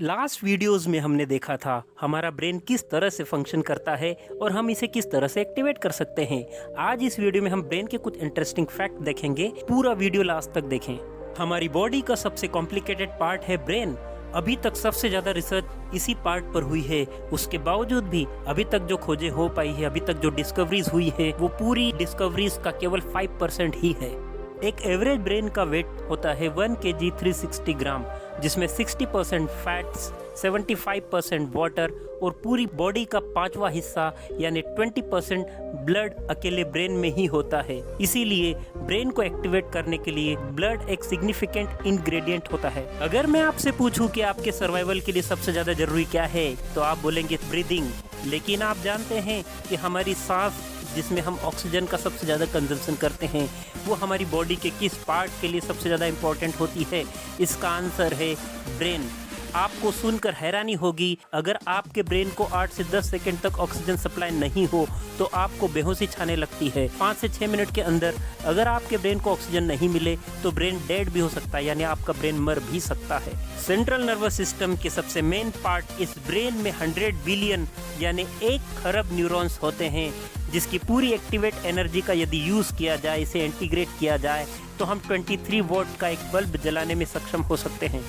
Last videos में हमने देखा था हमारा ब्रेन किस तरह से फंक्शन करता है और हम इसे किस तरह से एक्टिवेट कर सकते हैं। आज इस वीडियो में हम ब्रेन के कुछ इंटरेस्टिंग फैक्ट देखेंगे। पूरा वीडियो लास्ट तक देखें। हमारी बॉडी का सबसे कॉम्प्लिकेटेड पार्ट है ब्रेन। अभी तक सबसे ज्यादा रिसर्च इसी पार्ट पर हुई है। उसके बावजूद भी अभी तक जो खोजें हो पाई है, अभी तक जो डिस्कवरीज हुई है, वो पूरी डिस्कवरीज का केवल 5% ही है। एक एवरेज ब्रेन का वेट होता है 1 kg 360 ग्राम, जिसमें 60% फैट्स, 75% वाटर और पूरी बॉडी का 5वां हिस्सा यानी 20% ब्लड अकेले ब्रेन में ही होता है। इसीलिए ब्रेन को एक्टिवेट करने के लिए ब्लड एक सिग्निफिकेंट इंग्रेडिएंट होता है। अगर मैं आपसे पूछूं कि आपके सर्वाइवल के लिए सबसे ज्यादा जरूरी क्या है, तो आप बोलेंगे ब्रीदिंग। लेकिन आप जानते हैं कि हमारी सांस, जिसमें हम ऑक्सीजन का सबसे ज़्यादा कंजम्पशन करते हैं, वो हमारी बॉडी के किस पार्ट के लिए सबसे ज़्यादा इम्पोर्टेंट होती है? इसका आंसर है ब्रेन। आपको सुनकर हैरानी होगी, अगर आपके ब्रेन को 8 से 10 सेकंड तक ऑक्सीजन सप्लाई नहीं हो तो आपको बेहोशी छाने लगती है। 5 से 6 मिनट के अंदर अगर आपके ब्रेन को ऑक्सीजन नहीं मिले तो ब्रेन डेड भी हो सकता है, यानी आपका ब्रेन मर भी सकता है। सेंट्रल नर्वस सिस्टम के सबसे मेन पार्ट इस ब्रेन में 100 बिलियन यानी 1 खरब न्यूरॉन्स होते हैं, जिसकी पूरी एक्टिवेट एनर्जी का यदि यूज किया जाए, इसे इंटीग्रेट किया जाए, तो हम 23 वोल्ट का एक बल्ब जलाने में सक्षम हो सकते हैं।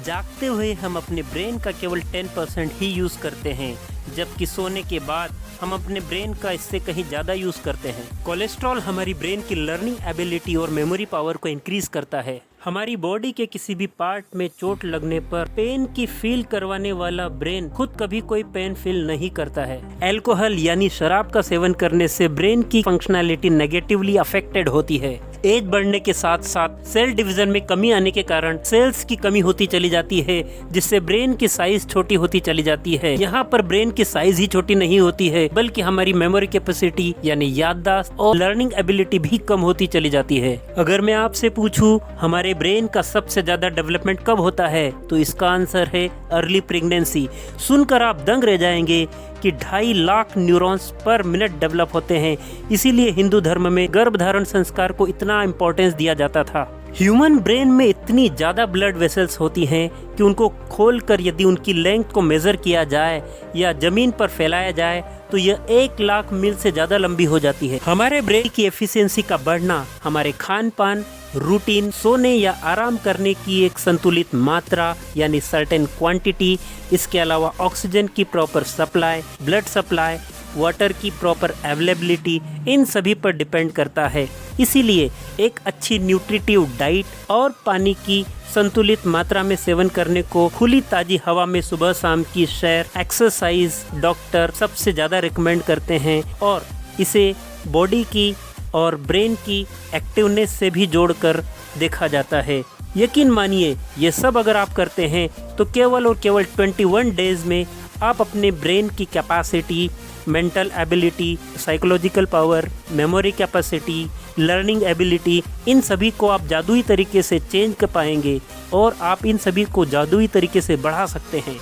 जागते हुए हम अपने ब्रेन का केवल 10% ही यूज करते हैं, जबकि सोने के बाद हम अपने ब्रेन का इससे कहीं ज्यादा यूज करते हैं। कोलेस्ट्रॉल हमारी ब्रेन की लर्निंग एबिलिटी और मेमोरी पावर को इंक्रीज करता है। हमारी बॉडी के किसी भी पार्ट में चोट लगने पर पेन की फील करवाने वाला ब्रेन खुद कभी कोई पेन फील नहीं करता है। अल्कोहल यानी शराब का सेवन करने से ब्रेन की फंक्शनैलिटी नेगेटिवली अफेक्टेड होती है। एज बढ़ने के साथ साथ सेल डिवीजन में कमी आने के कारण सेल्स की कमी होती चली जाती है, जिससे ब्रेन की साइज छोटी होती चली जाती है। यहाँ पर ब्रेन की साइज ही छोटी नहीं होती है, बल्कि हमारी मेमोरी कैपेसिटी यानी याददाश्त और लर्निंग एबिलिटी भी कम होती चली जाती है। अगर मैं आपसे पूछूं हमारे ब्रेन का सबसे ज्यादा डेवलपमेंट कब होता है, तो इसका आंसर है अर्ली प्रेगनेंसी। सुनकर आप दंग रह जाएंगे कि 2.5 लाख न्यूरॉन्स पर मिनट डेवलप होते हैं। इसीलिए हिंदू धर्म में गर्भधारण संस्कार को इतना इम्पोर्टेंस दिया जाता था। ह्यूमन ब्रेन में इतनी ज्यादा ब्लड वेसल्स होती हैं कि उनको खोलकर यदि उनकी लेंथ को मेजर किया जाए या जमीन पर फैलाया जाए तो यह 1 लाख मील से ज्यादा लंबी हो जाती है। हमारे ब्रेन की एफिशिएंसी का बढ़ना हमारे खान पान, रूटीन, सोने या आराम करने की एक संतुलित मात्रा यानी सर्टेन क्वांटिटी, इसके अलावा ऑक्सीजन की proper supply, blood supply, water की प्रॉपर अवेलेबिलिटी, इन सभी पर डिपेंड करता है। इसीलिए एक अच्छी न्यूट्रिटिव डाइट और पानी की संतुलित मात्रा में सेवन करने को, खुली ताजी हवा में सुबह शाम की सैर, एक्सरसाइज डॉक्टर सबसे ज़्यादा रिकमेंड करते हैं और इसे बॉडी की और ब्रेन की एक्टिवनेस से भी जोड़कर देखा जाता है। यकीन मानिए, ये सब अगर आप करते हैं तो केवल और केवल 21 डेज में आप अपने ब्रेन की capacity, mental ability, psychological power, memory capacity, learning ability, इन सभी को आप जादुई तरीके से चेंज कर पाएंगे और आप इन सभी को जादुई तरीके से बढ़ा सकते हैं।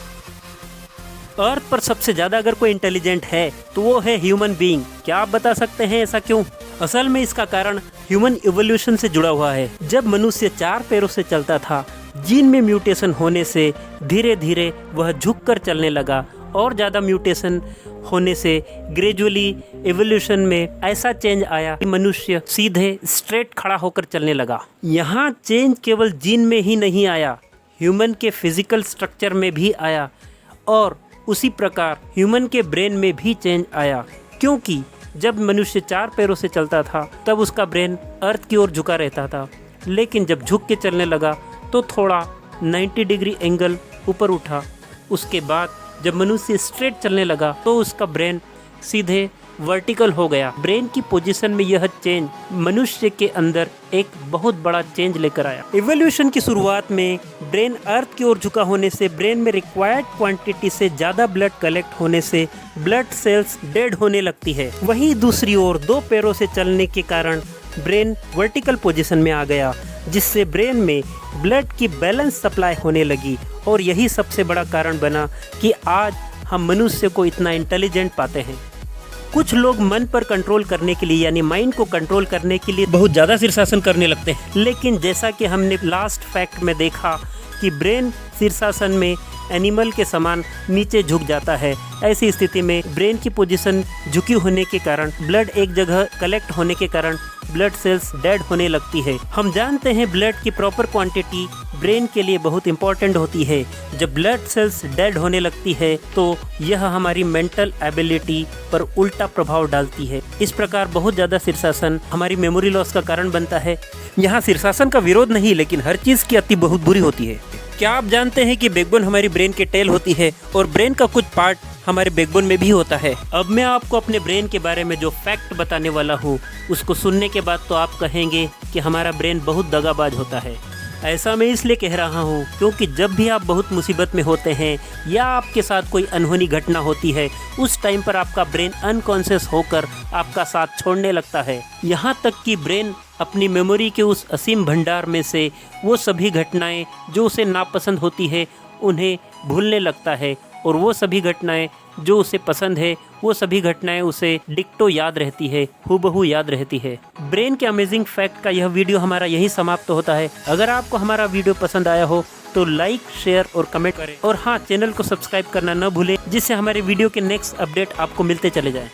अर्थ पर सबसे ज़्यादा अगर कोई इंटेलिजेंट है तो वो है ह्यूमन बीइंग। क्या आप बता सकते हैं ऐसा क्यों? असल में इसका कारण ह्यूमन इवोल्यूशन से जुड़ा हुआ है। जब मनुष्य 4 पैरों से चलता था, जीन में म्यूटेशन होने से धीरे धीरे वह झुककर चलने लगा और ज़्यादा म्यूटेशन होने से ग्रेजुअली इवोल्यूशन में ऐसा चेंज आया कि मनुष्य सीधे स्ट्रेट खड़ा होकर चलने लगा। यहाँ चेंज केवल जीन में ही नहीं आया, ह्यूमन के फिजिकल स्ट्रक्चर में भी आया और उसी प्रकार ह्यूमन के ब्रेन में भी चेंज आया। क्योंकि जब मनुष्य 4 पैरों से चलता था तब उसका ब्रेन अर्थ की ओर झुका रहता था, लेकिन जब झुक के चलने लगा तो थोड़ा 90 डिग्री एंगल ऊपर उठा। उसके बाद जब मनुष्य स्ट्रेट चलने लगा तो उसका ब्रेन सीधे वर्टिकल हो गया। ब्रेन की पोजीशन में यह चेंज मनुष्य के अंदर एक बहुत बड़ा चेंज लेकर आया। इवोल्यूशन की शुरुआत में ब्रेन अर्थ की ओर झुका होने से ब्रेन में रिक्वायर्ड क्वांटिटी से ज़्यादा ब्लड कलेक्ट होने से ब्लड सेल्स डेड होने लगती है। वहीं दूसरी ओर 2 पैरों से चलने के कारण ब्रेन वर्टिकल पोजीशन में आ गया, जिससे ब्रेन में ब्लड की बैलेंस सप्लाई होने लगी और यही सबसे बड़ा कारण बना कि आज हम मनुष्य को इतना इंटेलिजेंट पाते हैं। कुछ लोग मन पर कंट्रोल करने के लिए यानी माइंड को कंट्रोल करने के लिए बहुत ज़्यादा शीर्षासन करने लगते हैं, लेकिन जैसा कि हमने लास्ट फैक्ट में देखा कि ब्रेन शीर्षासन में एनिमल के समान नीचे झुक जाता है। ऐसी स्थिति में ब्रेन की पोजीशन झुकी होने के कारण ब्लड एक जगह कलेक्ट होने के कारण ब्लड सेल्स डेड होने लगती है। हम जानते हैं ब्लड की प्रॉपर क्वांटिटी ब्रेन के लिए बहुत इंपॉर्टेंट होती है। जब ब्लड सेल्स डेड होने लगती है तो यह हमारी मेंटल एबिलिटी पर उल्टा प्रभाव डालती है। इस प्रकार बहुत ज़्यादा शीर्षासन हमारी मेमोरी लॉस का कारण बनता है। यहाँ शीर्षासन का विरोध नहीं, लेकिन हर चीज़ की अति बहुत बुरी होती है। क्या आप जानते हैं कि बैकबोन हमारी ब्रेन के टेल होती है और ब्रेन का कुछ पार्ट हमारे बैकबोन में भी होता है। अब मैं आपको अपने ब्रेन के बारे में जो फैक्ट बताने वाला हूँ उसको सुनने के बाद तो आप कहेंगे कि हमारा ब्रेन बहुत दगाबाज होता है। ऐसा मैं इसलिए कह रहा हूँ क्योंकि जब भी आप बहुत मुसीबत में होते हैं या आपके साथ कोई अनहोनी घटना होती है, उस टाइम पर आपका ब्रेन अनकॉन्शियस होकर आपका साथ छोड़ने लगता है। यहाँ तक कि ब्रेन अपनी मेमोरी के उस असीम भंडार में से वो सभी घटनाएं जो उसे नापसंद होती है उन्हें भूलने लगता है, और वो सभी घटनाएं जो उसे पसंद है वो सभी घटनाएं उसे डिक्टो याद रहती है, हूबहू याद रहती है। ब्रेन के अमेजिंग फैक्ट का यह वीडियो हमारा यही समाप्त होता है। अगर आपको हमारा वीडियो पसंद आया हो तो लाइक, शेयर और कमेंट करें, और हाँ, चैनल को सब्सक्राइब करना न भूलें जिससे हमारे वीडियो के नेक्स्ट अपडेट आपको मिलते चले जाएं।